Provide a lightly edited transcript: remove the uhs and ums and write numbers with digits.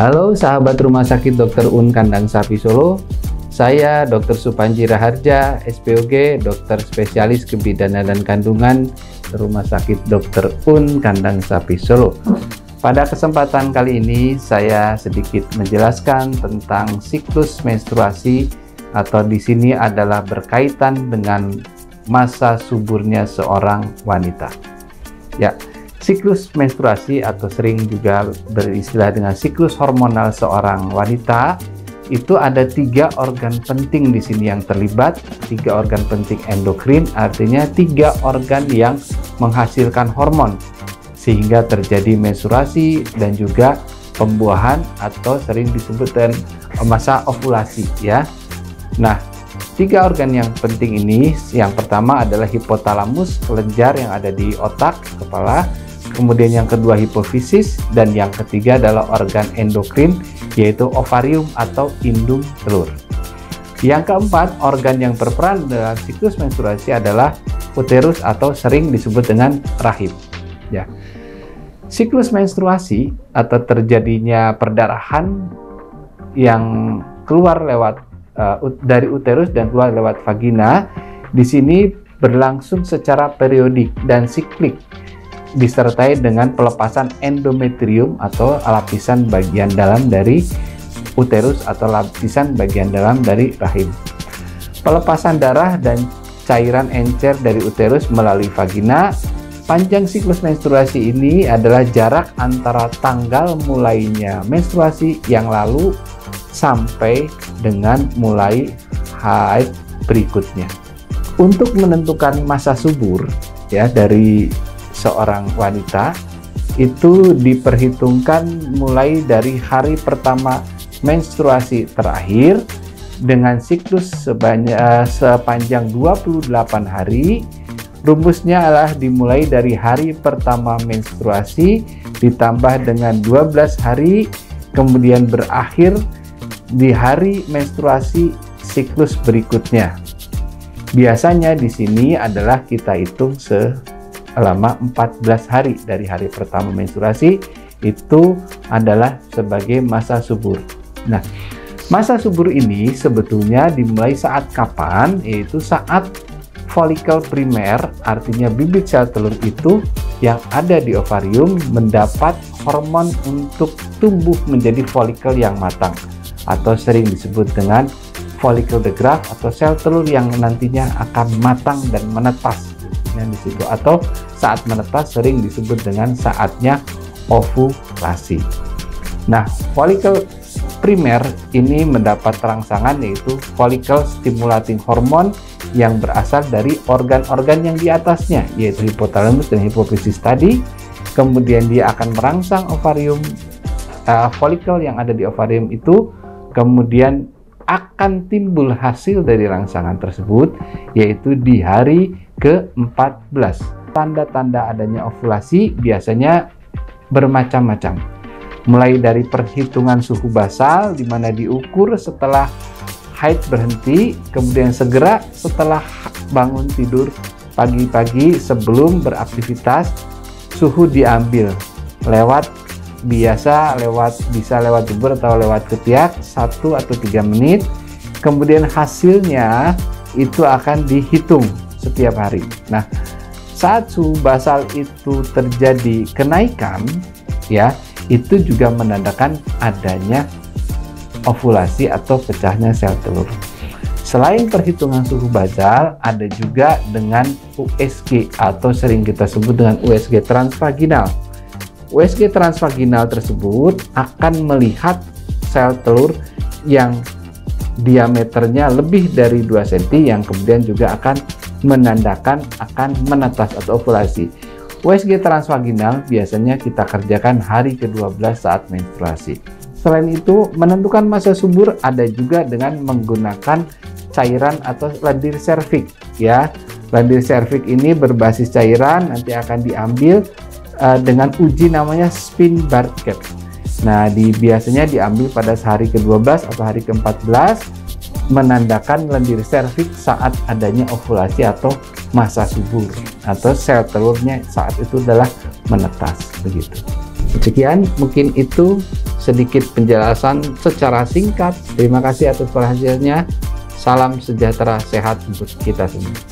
Halo sahabat Rumah Sakit Dr. Un Kandang Sapi Solo. Saya Dr. Supanji Raharja, SPOG, dokter spesialis kebidanan dan kandungan Rumah Sakit Dr. Un Kandang Sapi Solo. Pada kesempatan kali ini saya sedikit menjelaskan tentang siklus menstruasi, atau di sini adalah berkaitan dengan masa suburnya seorang wanita. Ya, siklus menstruasi atau sering juga beristilah dengan siklus hormonal seorang wanita, itu ada 3 organ penting di sini yang terlibat. 3 organ penting endokrin, artinya 3 organ yang menghasilkan hormon sehingga terjadi menstruasi dan juga pembuahan atau sering disebut dengan masa ovulasi ya. Nah, 3 organ yang penting ini, yang pertama adalah hipotalamus, kelenjar yang ada di otak kepala. Kemudian yang kedua hipofisis, dan yang ketiga adalah organ endokrin, yaitu ovarium atau indung telur. Yang keempat, organ yang berperan dalam siklus menstruasi adalah uterus atau sering disebut dengan rahim. Ya. Siklus menstruasi atau terjadinya perdarahan yang keluar lewat dari uterus dan keluar lewat vagina, di sini berlangsung secara periodik dan siklik, disertai dengan pelepasan endometrium atau lapisan bagian dalam dari uterus atau lapisan bagian dalam dari rahim. Pelepasan darah dan cairan encer dari uterus melalui vagina. Panjang siklus menstruasi ini adalah jarak antara tanggal mulainya menstruasi yang lalu sampai dengan mulai haid berikutnya. Untuk menentukan masa subur ya dari seorang wanita, itu diperhitungkan mulai dari hari pertama menstruasi terakhir dengan siklus sepanjang 28 hari. Rumusnya adalah dimulai dari hari pertama menstruasi ditambah dengan 12 hari, kemudian berakhir di hari menstruasi siklus berikutnya. Biasanya di sini adalah kita hitung selama 14 hari dari hari pertama menstruasi, itu adalah sebagai masa subur. Nah, masa subur ini sebetulnya dimulai saat kapan? Yaitu saat folikel primer, artinya bibit sel telur itu yang ada di ovarium mendapat hormon untuk tumbuh menjadi folikel yang matang, atau sering disebut dengan follicle de Graaff atau sel telur yang nantinya akan matang dan menetas di situ, atau saat menetas sering disebut dengan saatnya ovulasi. Nah, folikel primer ini mendapat rangsangan yaitu follicle stimulating hormone yang berasal dari organ-organ yang di atasnya, yaitu hipotalamus dan hipofisis tadi. Kemudian dia akan merangsang ovarium, folikel yang ada di ovarium itu, kemudian akan timbul hasil dari rangsangan tersebut, yaitu di hari ke-14. Tanda-tanda adanya ovulasi biasanya bermacam-macam. Mulai dari perhitungan suhu basal, di mana diukur setelah haid berhenti, kemudian segera setelah bangun tidur pagi-pagi sebelum beraktivitas, suhu diambil bisa lewat dubur atau lewat ketiak 1 atau 3 menit. Kemudian hasilnya itu akan dihitung setiap hari. Nah, saat suhu basal itu terjadi kenaikan ya, itu juga menandakan adanya ovulasi atau pecahnya sel telur. Selain perhitungan suhu basal, ada juga dengan USG atau sering kita sebut dengan USG transvaginal. USG transvaginal tersebut akan melihat sel telur yang diameternya lebih dari 2 cm yang kemudian juga akan menandakan akan menetas atau ovulasi. USG transvaginal biasanya kita kerjakan hari ke-12 saat menstruasi. Selain itu, menentukan masa subur ada juga dengan menggunakan cairan atau lendir serviks ya. Lendir serviks ini berbasis cairan, nanti akan diambil dengan uji namanya spin Bartlett. Nah, biasanya diambil pada hari ke-12 atau hari ke-14, menandakan lendir serviks saat adanya ovulasi atau masa subur, atau sel telurnya saat itu adalah menetas begitu. Sekian, mungkin itu sedikit penjelasan secara singkat. Terima kasih atas perhatiannya. Salam sejahtera, sehat untuk kita semua.